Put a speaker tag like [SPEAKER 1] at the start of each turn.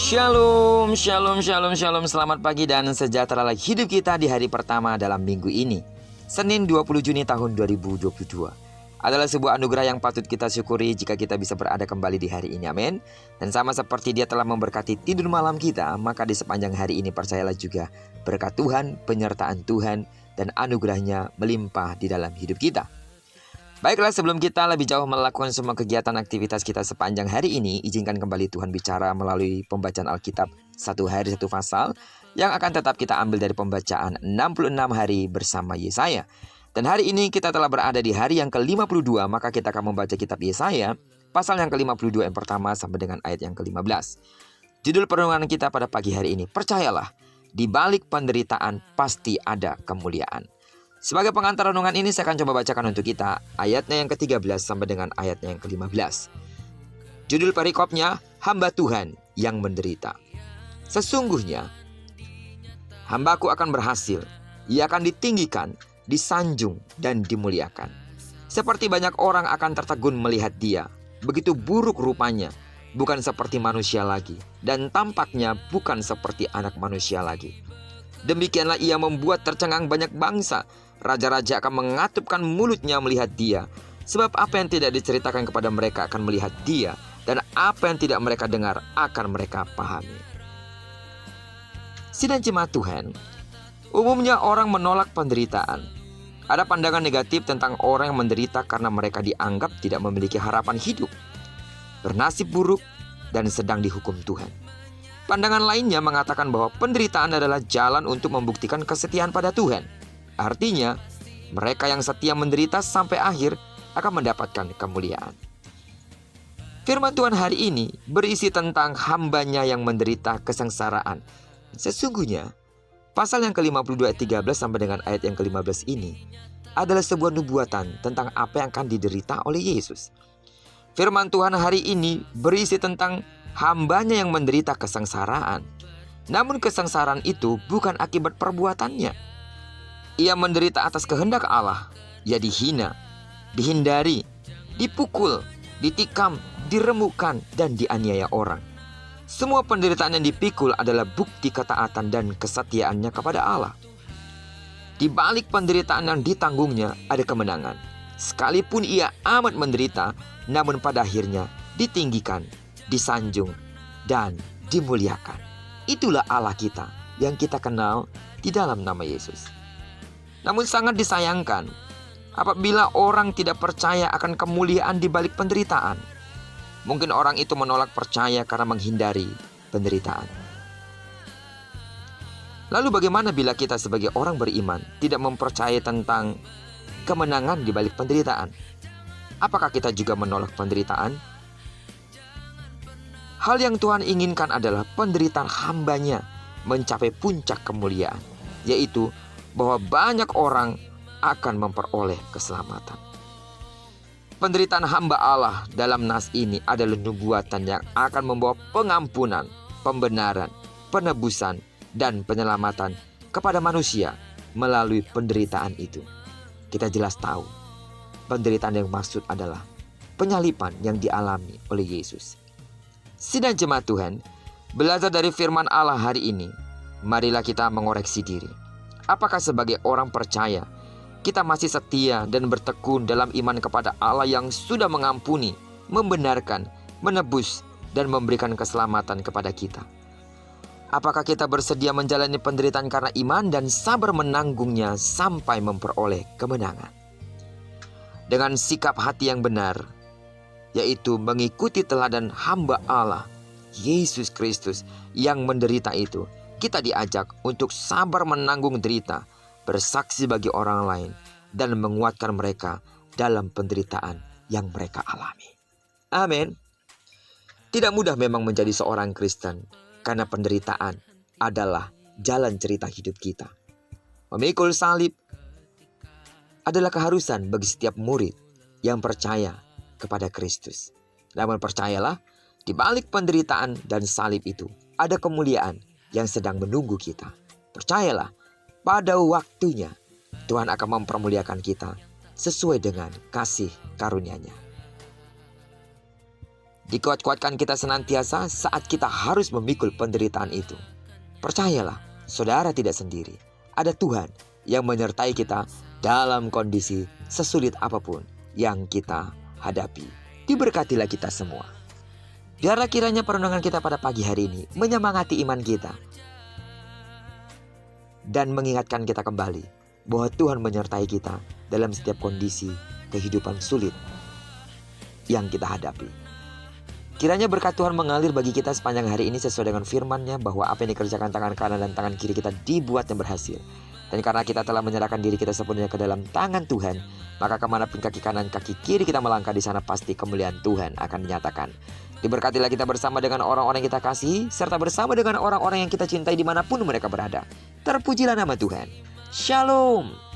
[SPEAKER 1] Shalom, shalom, shalom, shalom. Selamat pagi dan sejahtera lagi hidup kita di hari pertama dalam minggu ini. Senin 20 Juni tahun 2022 adalah sebuah anugerah yang patut kita syukuri jika kita bisa berada kembali di hari ini. Amin. Dan sama seperti Dia telah memberkati tidur malam kita, maka di sepanjang hari ini percayalah juga berkat Tuhan, penyertaan Tuhan, dan anugerahnya melimpah di dalam hidup kita. Baiklah, sebelum kita lebih jauh melakukan semua kegiatan aktivitas kita sepanjang hari ini, izinkan kembali Tuhan bicara melalui pembacaan Alkitab satu hari satu pasal yang akan tetap kita ambil dari pembacaan 66 hari bersama Yesaya. Dan hari ini kita telah berada di hari yang ke-52, maka kita akan membaca kitab Yesaya pasal yang ke-52 yang pertama sampai dengan ayat yang ke-15. Judul perenungan kita pada pagi hari ini, percayalah, di balik penderitaan pasti ada kemuliaan. Sebagai pengantar renungan ini saya akan coba bacakan untuk kita ayatnya yang ke-13 sampai dengan ayatnya yang ke-15. Judul perikopnya, hamba Tuhan yang menderita. Sesungguhnya hambaku akan berhasil, ia akan ditinggikan, disanjung dan dimuliakan. Seperti banyak orang akan tertegun melihat dia, begitu buruk rupanya, bukan seperti manusia lagi, dan tampaknya bukan seperti anak manusia lagi. Demikianlah ia membuat tercengang banyak bangsa. Raja-raja akan mengatupkan mulutnya melihat dia. Sebab apa yang tidak diceritakan kepada mereka akan melihat dia, dan apa yang tidak mereka dengar akan mereka pahami. Sidang jemaat Tuhan, umumnya orang menolak penderitaan. Ada pandangan negatif tentang orang yang menderita karena mereka dianggap tidak memiliki harapan hidup, bernasib buruk, dan sedang dihukum Tuhan. Pandangan lainnya mengatakan bahwa penderitaan adalah jalan untuk membuktikan kesetiaan pada Tuhan. Artinya, mereka yang setia menderita sampai akhir akan mendapatkan kemuliaan. Firman Tuhan hari ini berisi tentang hambanya yang menderita kesengsaraan. Sesungguhnya, pasal yang ke-52 ayat 13 sampai dengan ayat yang ke-15 ini adalah sebuah nubuatan tentang apa yang akan diderita oleh Yesus. Firman Tuhan hari ini berisi tentang hambanya yang menderita kesengsaraan. Namun kesengsaraan itu bukan akibat perbuatannya. Ia menderita atas kehendak Allah. Ia dihina, dihindari, dipukul, ditikam, diremukkan, dan dianiaya orang. Semua penderitaan yang dipikul adalah bukti ketaatan dan kesetiaannya kepada Allah. Di balik penderitaan yang ditanggungnya ada kemenangan. Sekalipun ia amat menderita, namun pada akhirnya ditinggikan, disanjung, dan dimuliakan. Itulah Allah kita yang kita kenal di dalam nama Yesus. Namun sangat disayangkan apabila orang tidak percaya akan kemuliaan di balik penderitaan. Mungkin orang itu menolak percaya karena menghindari penderitaan. Lalu bagaimana bila kita sebagai orang beriman tidak mempercayai tentang kemenangan di balik penderitaan? Apakah kita juga menolak penderitaan? Hal yang Tuhan inginkan adalah penderitaan hambanya mencapai puncak kemuliaan, yaitu bahwa banyak orang akan memperoleh keselamatan. Penderitaan hamba Allah dalam nas ini adalah nubuatan yang akan membawa pengampunan, pembenaran, penebusan, dan penyelamatan kepada manusia melalui penderitaan itu. Kita jelas tahu, penderitaan yang maksud adalah penyaliban yang dialami oleh Yesus. Sidang jemaat Tuhan, belajar dari firman Allah hari ini, marilah kita mengoreksi diri. Apakah sebagai orang percaya, kita masih setia dan bertekun dalam iman kepada Allah yang sudah mengampuni, membenarkan, menebus, dan memberikan keselamatan kepada kita? Apakah kita bersedia menjalani penderitaan karena iman dan sabar menanggungnya sampai memperoleh kemenangan? Dengan sikap hati yang benar, yaitu mengikuti teladan hamba Allah, Yesus Kristus yang menderita itu, kita diajak untuk sabar menanggung derita, bersaksi bagi orang lain, dan menguatkan mereka dalam penderitaan yang mereka alami. Amin. Tidak mudah memang menjadi seorang Kristen, karena penderitaan adalah jalan cerita hidup kita. Memikul salib adalah keharusan bagi setiap murid yang percaya kepada Kristus. Namun percayalah, di balik penderitaan dan salib itu ada kemuliaan yang sedang menunggu kita. Percayalah, pada waktunya Tuhan akan mempermuliakan kita sesuai dengan kasih karunia-Nya. Dikuat-kuatkan kita senantiasa saat kita harus memikul penderitaan itu. Percayalah, saudara tidak sendiri. Ada Tuhan yang menyertai kita dalam kondisi sesulit apapun yang kita hadapi. Diberkatilah kita semua. Biarlah kiranya perenungan kita pada pagi hari ini menyemangati iman kita dan mengingatkan kita kembali bahwa Tuhan menyertai kita dalam setiap kondisi kehidupan sulit yang kita hadapi. Kiranya berkat Tuhan mengalir bagi kita sepanjang hari ini sesuai dengan firman-Nya, bahwa apa yang dikerjakan tangan kanan dan tangan kiri kita dibuat dan berhasil. Dan karena kita telah menyerahkan diri kita sepenuhnya ke dalam tangan Tuhan, maka kemanapun kaki kanan kaki kiri kita melangkah, di sana pasti kemuliaan Tuhan akan dinyatakan. Diberkatilah kita bersama dengan orang-orang yang kita kasihi, serta bersama dengan orang-orang yang kita cintai dimanapun mereka berada. Terpujilah nama Tuhan. Shalom.